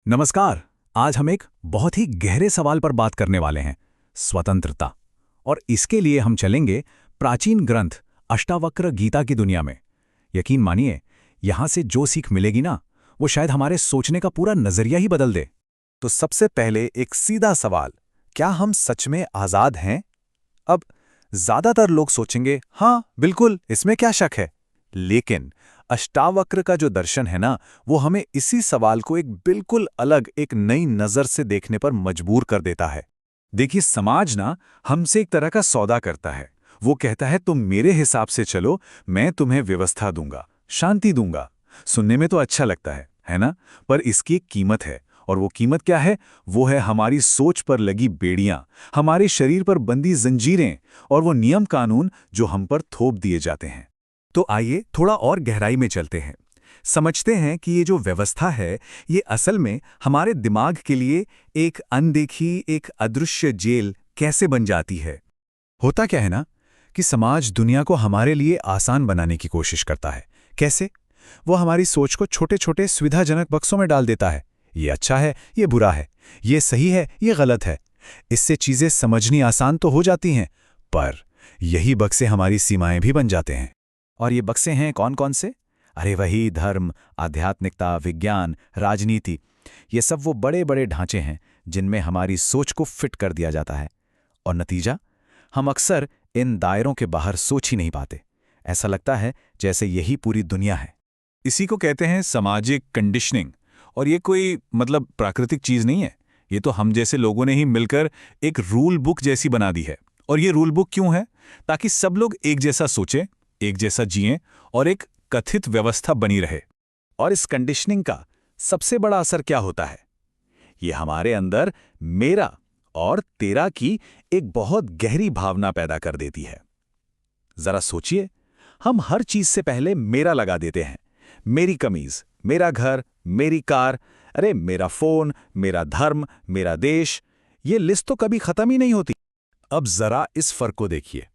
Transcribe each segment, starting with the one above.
नमस्कार। आज हम एक बहुत ही गहरे सवाल पर बात करने वाले हैं, स्वतंत्रता। और इसके लिए हम चलेंगे प्राचीन ग्रंथ अष्टावक्र गीता की दुनिया में। यकीन मानिए, यहां से जो सीख मिलेगी ना, वो शायद हमारे सोचने का पूरा नजरिया ही बदल दे। तो सबसे पहले एक सीधा सवाल, क्या हम सच में आजाद हैं? अब ज्यादातर लोग सोचेंगे हाँ बिल्कुल, इसमें क्या शक है। लेकिन अष्टावक्र का जो दर्शन है ना, वो हमें इसी सवाल को एक बिल्कुल अलग, एक नई नजर से देखने पर मजबूर कर देता है। देखिए, समाज ना हमसे एक तरह का सौदा करता है। वो कहता है तुम मेरे हिसाब से चलो, मैं तुम्हें व्यवस्था दूंगा, शांति दूंगा। सुनने में तो अच्छा लगता है ना? पर इसकी एक कीमत है। और वो कीमत क्या है? वो है हमारी सोच पर लगी बेड़ियां, हमारे शरीर पर बंधी जंजीरें, और वो नियम कानून जो हम पर थोप दिए जाते हैं। तो आइए थोड़ा और गहराई में चलते हैं। समझते हैं कि ये जो व्यवस्था है, ये असल में हमारे दिमाग के लिए एक अनदेखी, एक अदृश्य जेल कैसे बन जाती है। होता क्या है ना, कि समाज दुनिया को हमारे लिए आसान बनाने की कोशिश करता है। कैसे? वो हमारी सोच को छोटे छोटे सुविधाजनक बक्सों में डाल देता है। ये अच्छा है, ये बुरा है, ये सही है, ये गलत है। इससे चीजें समझनी आसान तो हो जाती हैं, पर यही बक्से हमारी सीमाएं भी बन जाते हैं। और ये बक्से हैं कौन कौन से? अरे वही धर्म, आध्यात्मिकता, विज्ञान, राजनीति। ये सब वो बड़े बड़े ढांचे हैं जिनमें हमारी सोच को फिट कर दिया जाता है। और नतीजा, हम अक्सर इन दायरों के बाहर सोच ही नहीं पाते। ऐसा लगता है जैसे यही पूरी दुनिया है। इसी को कहते हैं सामाजिक कंडीशनिंग। और ये कोई प्राकृतिक चीज नहीं है। ये तो हम जैसे लोगों ने ही मिलकर एक रूल बुक जैसी बना दी है। और ये रूल बुक क्यों है? ताकि सब लोग एक जैसा सोचें, एक जैसा जिएं, और एक कथित व्यवस्था बनी रहे। और इस कंडीशनिंग का सबसे बड़ा असर क्या होता है? ये हमारे अंदर मेरा और तेरा की एक बहुत गहरी भावना पैदा कर देती है। जरा सोचिए, हम हर चीज से पहले मेरा लगा देते हैं। मेरी कमीज, मेरा घर, मेरी कार, अरे मेरा फोन, मेरा धर्म, मेरा देश। ये लिस्ट तो कभी खत्म ही नहीं होती। अब जरा इस फर्क को देखिए।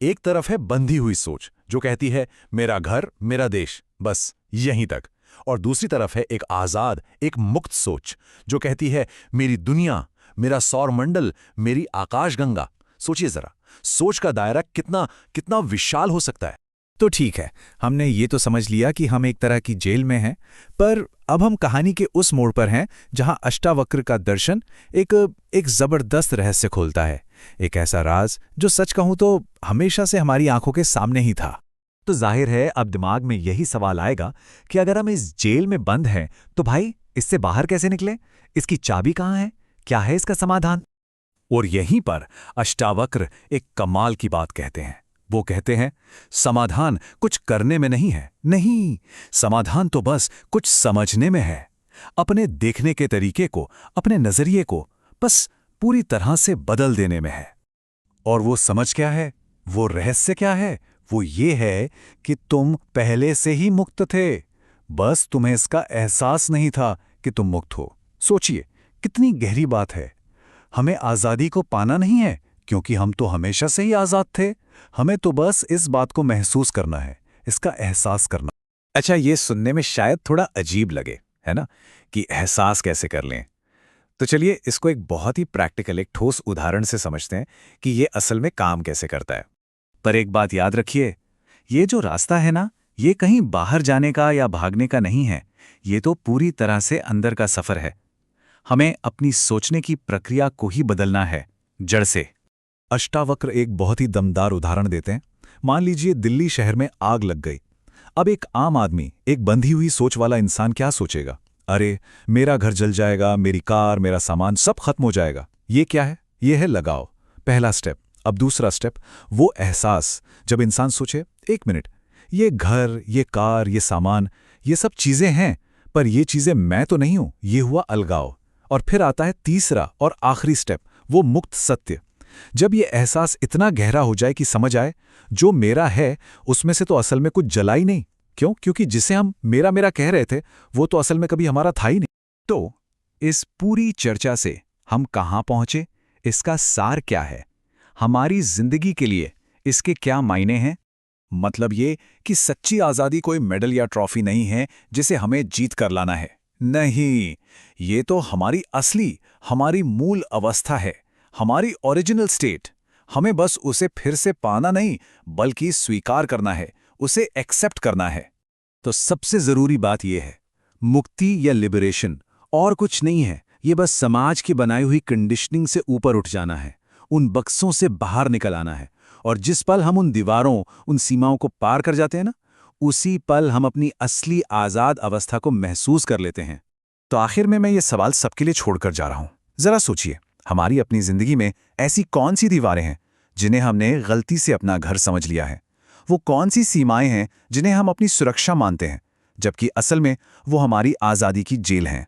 एक तरफ है बंधी हुई सोच जो कहती है मेरा घर, मेरा देश, बस यहीं तक। और दूसरी तरफ है एक आजाद, एक मुक्त सोच जो कहती है मेरी दुनिया, मेरा सौरमंडल, मेरी आकाशगंगा। सोचिए जरा, सोच का दायरा कितना कितना विशाल हो सकता है। तो ठीक है, हमने ये तो समझ लिया कि हम एक तरह की जेल में हैं। पर अब हम कहानी के उस मोड़ पर हैं जहां अष्टावक्र का दर्शन एक जबरदस्त रहस्य खोलता है। एक ऐसा राज जो सच कहूं तो हमेशा से हमारी आंखों के सामने ही था। तो जाहिर है अब दिमाग में यही सवाल आएगा कि अगर हम इस जेल में बंद हैं तो भाई इससे बाहर कैसे निकले? इसकी चाबी कहाँ है? क्या है इसका समाधान? और यहीं पर अष्टावक्र एक कमाल की बात कहते हैं। वो कहते हैं समाधान कुछ करने में नहीं है, नहीं, समाधान तो बस कुछ समझने में है। अपने देखने के तरीके को, अपने नजरिए को बस पूरी तरह से बदल देने में है। और वो समझ क्या है? वो रहस्य क्या है? वो ये है कि तुम पहले से ही मुक्त थे, बस तुम्हें इसका एहसास नहीं था कि तुम मुक्त हो। सोचिए, कितनी गहरी बात है। हमें आज़ादी को पाना नहीं है, क्योंकि हम तो हमेशा से ही आज़ाद थे। हमें तो बस इस बात को महसूस करना है, इसका एहसास करना। अच्छा, ये सुनने में शायद थोड़ा अजीब लगे, है ना, कि एहसास कैसे कर लें। तो चलिए इसको एक बहुत ही प्रैक्टिकल, एक ठोस उदाहरण से समझते हैं कि ये असल में काम कैसे करता है। पर एक बात याद रखिए, ये जो रास्ता है ना, ये कहीं बाहर जाने का या भागने का नहीं है। ये तो पूरी तरह से अंदर का सफर है। हमें अपनी सोचने की प्रक्रिया को ही बदलना है, जड़ से। अष्टावक्र एक बहुत ही दमदार उदाहरण देते हैं। मान लीजिए दिल्ली शहर में आग लग गई। अब एक आम आदमी, एक बंधी हुई सोच वाला इंसान क्या सोचेगा? अरे मेरा घर जल जाएगा, मेरी कार, मेरा सामान सब खत्म हो जाएगा। ये क्या है? ये है लगाव, पहला स्टेप। अब दूसरा स्टेप, वो एहसास। जब इंसान सोचे एक मिनट, ये घर, ये कार, ये सामान, ये सब चीजें हैं, पर ये चीजें मैं तो नहीं हूं, ये हुआ अलगाव। और फिर आता है तीसरा और आखिरी स्टेप, वो मुक्त सत्य। जब ये एहसास इतना गहरा हो जाए कि समझ आए जो मेरा है उसमें से तो असल में कुछ जला ही नहीं। क्यों? क्योंकि जिसे हम मेरा मेरा कह रहे थे वो तो असल में कभी हमारा था ही नहीं। तो इस पूरी चर्चा से हम कहां पहुंचे? इसका सार क्या है? हमारी जिंदगी के लिए इसके क्या मायने हैं? मतलब ये कि सच्ची आजादी कोई मेडल या ट्रॉफी नहीं है जिसे हमें जीत कर लाना है। नहीं, ये तो हमारी असली, हमारी मूल अवस्था है, हमारी ओरिजिनल स्टेट। हमें बस उसे फिर से पाना नहीं, बल्कि स्वीकार करना है, उसे एक्सेप्ट करना है। तो सबसे जरूरी बात यह है, मुक्ति या लिबरेशन और कुछ नहीं है, ये बस समाज की बनाई हुई कंडीशनिंग से ऊपर उठ जाना है, उन बक्सों से बाहर निकल आना है। और जिस पल हम उन दीवारों, उन सीमाओं को पार कर जाते हैं ना, उसी पल हम अपनी असली आज़ाद अवस्था को महसूस कर लेते हैं। तो आखिर में मैं ये सवाल सबके लिए छोड़कर जा रहा हूं। जरा सोचिए, हमारी अपनी जिंदगी में ऐसी कौन सी दीवारें हैं जिन्हें हमने गलती से अपना घर समझ लिया है? वो कौन सी सीमाएं हैं जिन्हें हम अपनी सुरक्षा मानते हैं, जबकि असल में वो हमारी आज़ादी की जेल हैं?